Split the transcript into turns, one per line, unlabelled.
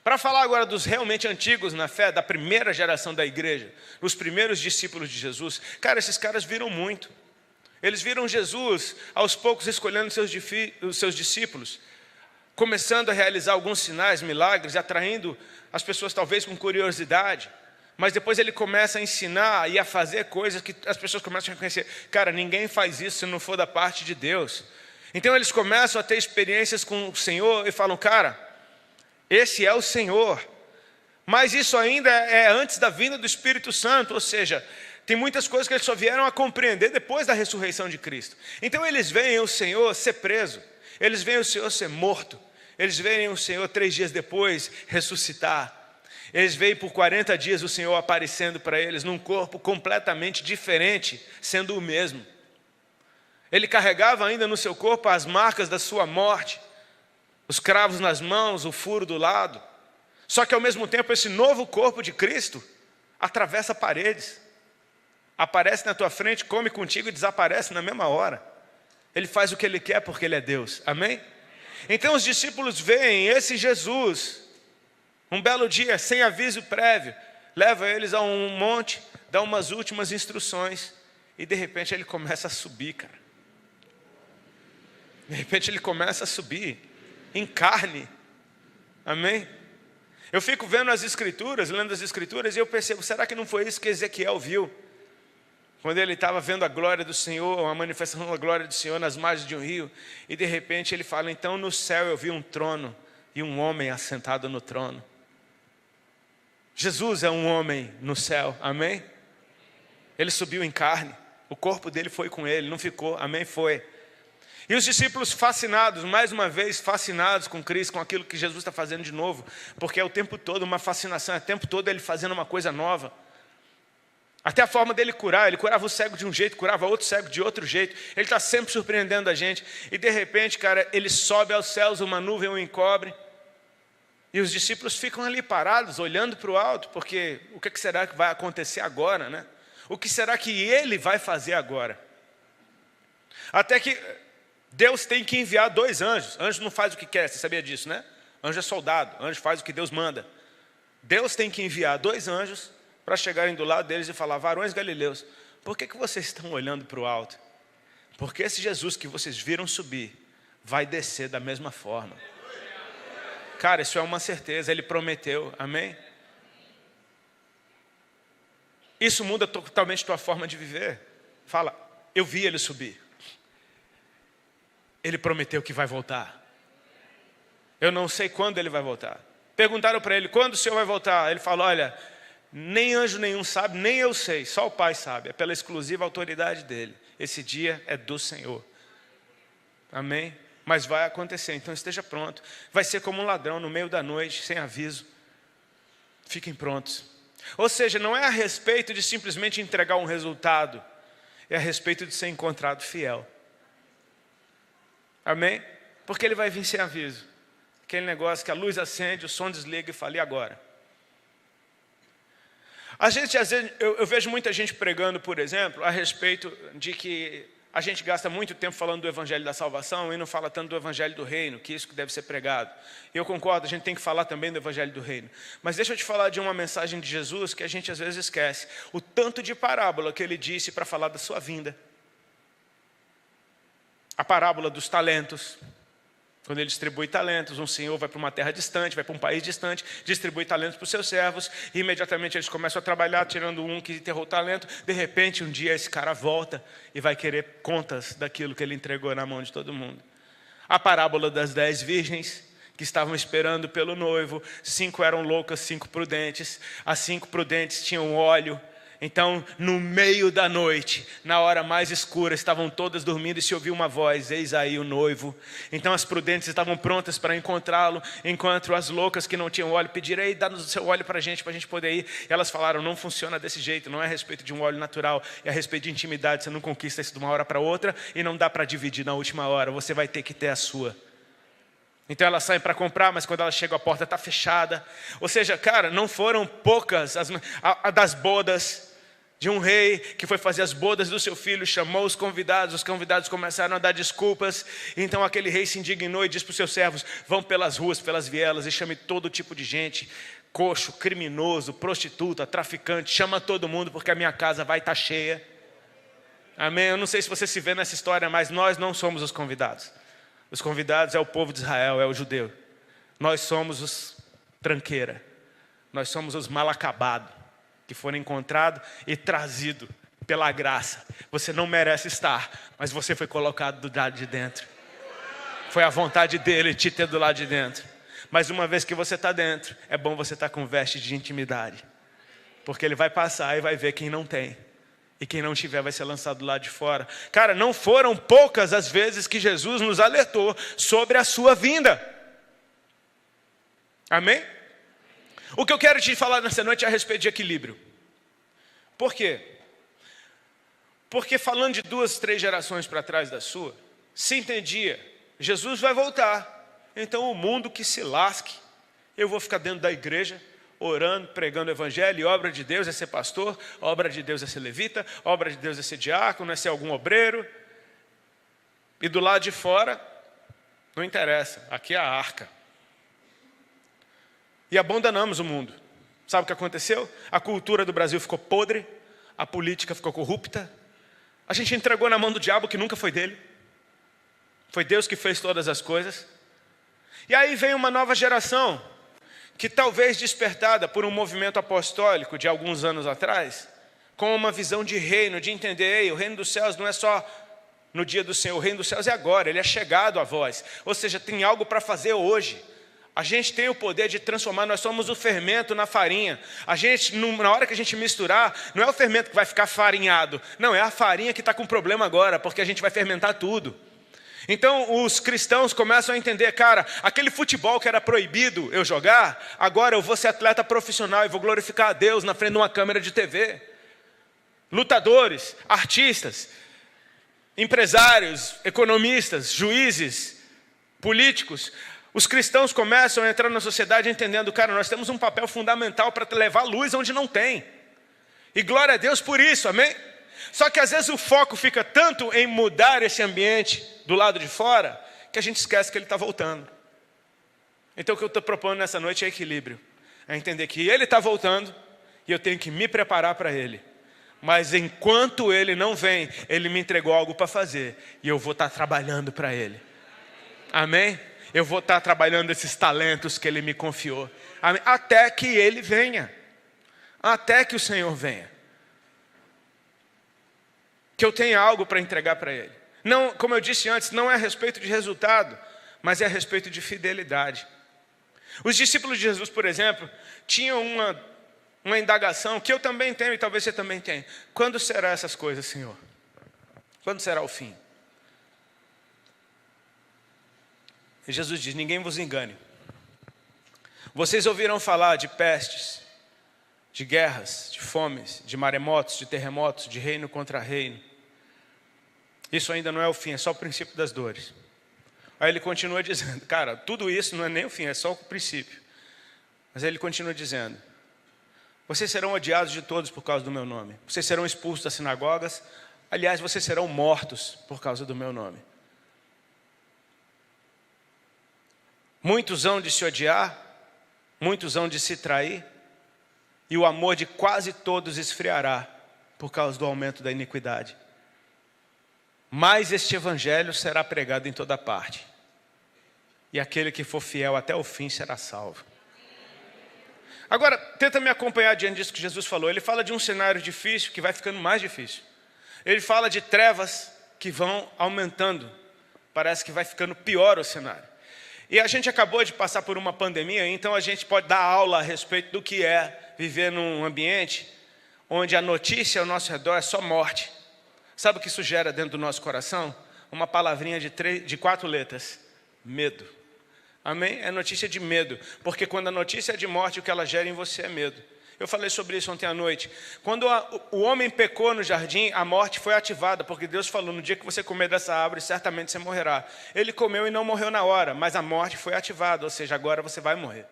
Para falar agora dos realmente antigos na fé, da primeira geração da igreja, os primeiros discípulos de Jesus, cara, esses caras viram muito. Eles viram Jesus, aos poucos, escolhendo os seus discípulos, começando a realizar alguns sinais, milagres, atraindo as pessoas talvez com curiosidade. Mas depois ele começa a ensinar e a fazer coisas que as pessoas começam a reconhecer. Cara, ninguém faz isso se não for da parte de Deus. Então eles começam a ter experiências com o Senhor e falam, cara, esse é o Senhor. Mas isso ainda é antes da vinda do Espírito Santo, ou seja, tem muitas coisas que eles só vieram a compreender depois da ressurreição de Cristo. Então eles veem o Senhor ser preso, eles veem o Senhor ser morto, eles veem o Senhor 3 dias depois ressuscitar. Eles veem por 40 dias o Senhor aparecendo para eles num corpo completamente diferente, sendo o mesmo. Ele carregava ainda no seu corpo as marcas da sua morte, os cravos nas mãos, o furo do lado. Só que ao mesmo tempo esse novo corpo de Cristo atravessa paredes. Aparece na tua frente, come contigo e desaparece na mesma hora. Ele faz o que Ele quer porque Ele é Deus. Amém? Então os discípulos veem esse Jesus, um belo dia, sem aviso prévio, leva eles a um monte, dá umas últimas instruções e de repente ele começa a subir, cara. De repente ele começa a subir em carne. Amém? Eu fico vendo as escrituras, lendo as escrituras e eu percebo, será que não foi isso que Ezequiel viu? Quando ele estava vendo a glória do Senhor, uma manifestação da glória do Senhor nas margens de um rio, e de repente ele fala, então no céu eu vi um trono e um homem assentado no trono. Jesus é um homem no céu, amém? Ele subiu em carne, o corpo dele foi com ele, não ficou, amém? Foi. E os discípulos fascinados, mais uma vez fascinados com Cristo, com aquilo que Jesus está fazendo de novo, porque é o tempo todo uma fascinação, é o tempo todo ele fazendo uma coisa nova. Até a forma dele curar, ele curava o cego de um jeito, curava outro cego de outro jeito. Ele está sempre surpreendendo a gente. E de repente, cara, ele sobe aos céus, uma nuvem o encobre. E os discípulos ficam ali parados, olhando para o alto, porque o que será que vai acontecer agora, né? O que será que ele vai fazer agora? Até que Deus tem que enviar 2 anjos. Anjo não faz o que quer, você sabia disso, né? Anjo é soldado, anjo faz o que Deus manda. Deus tem que enviar 2 anjos para chegarem do lado deles e falar, varões galileus, por que vocês estão olhando para o alto? Porque esse Jesus que vocês viram subir, vai descer da mesma forma. Cara, isso é uma certeza, Ele prometeu, amém? Isso muda totalmente a tua forma de viver. Fala, eu vi Ele subir. Ele prometeu que vai voltar. Eu não sei quando Ele vai voltar. Perguntaram para Ele, quando o Senhor vai voltar? Ele falou, olha, nem anjo nenhum sabe, nem eu sei, só o Pai sabe, é pela exclusiva autoridade dele. Esse dia é do Senhor. Amém? Mas vai acontecer, então esteja pronto. Vai ser como um ladrão no meio da noite, sem aviso. Fiquem prontos. Ou seja, não é a respeito de simplesmente entregar um resultado, é a respeito de ser encontrado fiel. Amém? Porque ele vai vir sem aviso. Aquele negócio que a luz acende, o som desliga e fala, e agora? Às vezes, eu vejo muita gente pregando, por exemplo, a respeito de que a gente gasta muito tempo falando do Evangelho da Salvação e não fala tanto do Evangelho do Reino, que isso que deve ser pregado. Eu concordo, a gente tem que falar também do Evangelho do Reino. Mas deixa eu te falar de uma mensagem de Jesus que a gente às vezes esquece. O tanto de parábola que ele disse para falar da sua vinda. A parábola dos talentos. Quando ele distribui talentos, um senhor vai para uma terra distante, vai para um país distante, distribui talentos para os seus servos, e imediatamente eles começam a trabalhar, tirando um que enterrou o talento. De repente, um dia esse cara volta e vai querer contas daquilo que ele entregou na mão de todo mundo. A parábola das 10 virgens, que estavam esperando pelo noivo, 5 eram loucas, 5 prudentes. As 5 prudentes tinham óleo. Então, no meio da noite, na hora mais escura, estavam todas dormindo e se ouviu uma voz, eis aí o noivo. Então as prudentes estavam prontas para encontrá-lo, enquanto as loucas que não tinham óleo pediram, ei, dá o seu óleo para a gente poder ir. E elas falaram, não funciona desse jeito, não é a respeito de um óleo natural, é a respeito de intimidade, você não conquista isso de uma hora para outra e não dá para dividir na última hora, você vai ter que ter a sua. Então elas saem para comprar, mas quando elas chegam a porta está fechada. Ou seja, cara, não foram poucas das bodas de um rei que foi fazer as bodas do seu filho, chamou os convidados começaram a dar desculpas, então aquele rei se indignou e disse para os seus servos: vão pelas ruas, pelas vielas e chame todo tipo de gente, coxo, criminoso, prostituta, traficante, chama todo mundo porque a minha casa vai estar cheia. Amém? Eu não sei se você se vê nessa história, mas nós não somos os convidados. Os convidados é o povo de Israel, é o judeu. Nós somos os tranqueira, nós somos os mal acabados, que foram encontrados e trazidos pela graça. Você não merece estar, mas você foi colocado do lado de dentro. Foi a vontade dele te ter do lado de dentro. Mas uma vez que você está dentro, é bom você estar com veste de intimidade. Porque ele vai passar e vai ver quem não tem. E quem não tiver vai ser lançado do lado de fora. Cara, não foram poucas as vezes que Jesus nos alertou sobre a sua vinda. Amém? O que eu quero te falar nessa noite é a respeito de equilíbrio. Por quê? Porque falando de 2, 3 gerações para trás da sua, se entendia, Jesus vai voltar, então o mundo que se lasque, eu vou ficar dentro da igreja, orando, pregando o evangelho, e obra de Deus é ser pastor, obra de Deus é ser levita, obra de Deus é ser diácono, é ser algum obreiro, e do lado de fora, não interessa, aqui é a arca. E abandonamos o mundo. Sabe o que aconteceu? A cultura do Brasil ficou podre, a política ficou corrupta, a gente entregou na mão do diabo que nunca foi dele. Foi Deus que fez todas as coisas. E aí vem uma nova geração, que talvez despertada por um movimento apostólico de alguns anos atrás, com uma visão de reino, de entender, ei, o reino dos céus não é só no dia do Senhor, o reino dos céus é agora, ele é chegado a vós. Ou seja, tem algo para fazer hoje. A gente tem o poder de transformar, nós somos o fermento na farinha. A gente, na hora que a gente misturar, não é o fermento que vai ficar farinhado. Não, é a farinha que está com problema agora, porque a gente vai fermentar tudo. Então os cristãos começam a entender, cara, aquele futebol que era proibido eu jogar, agora eu vou ser atleta profissional e vou glorificar a Deus na frente de uma câmera de TV. Lutadores, artistas, empresários, economistas, juízes, políticos. Os cristãos começam a entrar na sociedade entendendo, cara, nós temos um papel fundamental para levar luz onde não tem. E glória a Deus por isso, amém? Só que às vezes o foco fica tanto em mudar esse ambiente do lado de fora, que a gente esquece que ele está voltando. Então o que eu estou propondo nessa noite é equilíbrio. É entender que ele está voltando e eu tenho que me preparar para ele. Mas enquanto ele não vem, ele me entregou algo para fazer. E eu vou estar trabalhando para ele. Amém? Eu vou estar trabalhando esses talentos que ele me confiou. Amém? Até que ele venha. Até que o Senhor venha. Que eu tenha algo para entregar para ele. Não, como eu disse antes, não é a respeito de resultado, mas é a respeito de fidelidade. Os discípulos de Jesus, por exemplo, tinham uma indagação que eu também tenho e talvez você também tenha. Quando serão essas coisas, Senhor? Quando será o fim? E Jesus diz, ninguém vos engane. Vocês ouviram falar de pestes, de guerras, de fomes, de maremotos, de terremotos, de reino contra reino. Isso ainda não é o fim, é só o princípio das dores. Aí ele continua dizendo, cara, tudo isso não é nem o fim, é só o princípio. Mas aí ele continua dizendo, vocês serão odiados de todos por causa do meu nome. Vocês serão expulsos das sinagogas. Aliás, vocês serão mortos por causa do meu nome. Muitos hão de se odiar, muitos hão de se trair, e o amor de quase todos esfriará por causa do aumento da iniquidade. Mas este evangelho será pregado em toda parte, e aquele que for fiel até o fim será salvo. Agora, tenta me acompanhar diante disso que Jesus falou. Ele fala de um cenário difícil que vai ficando mais difícil. Ele fala de trevas que vão aumentando. Parece que vai ficando pior o cenário. E a gente acabou de passar por uma pandemia, então a gente pode dar aula a respeito do que é viver num ambiente onde a notícia ao nosso redor é só morte. Sabe o que isso gera dentro do nosso coração? Uma palavrinha de 4 letras. Medo. Amém? É notícia de medo. Porque quando a notícia é de morte, o que ela gera em você é medo. Eu falei sobre isso ontem à noite. Quando o homem pecou no jardim, a morte foi ativada, porque Deus falou, no dia que você comer dessa árvore, certamente você morrerá. Ele comeu e não morreu na hora, mas a morte foi ativada, ou seja, agora você vai morrer.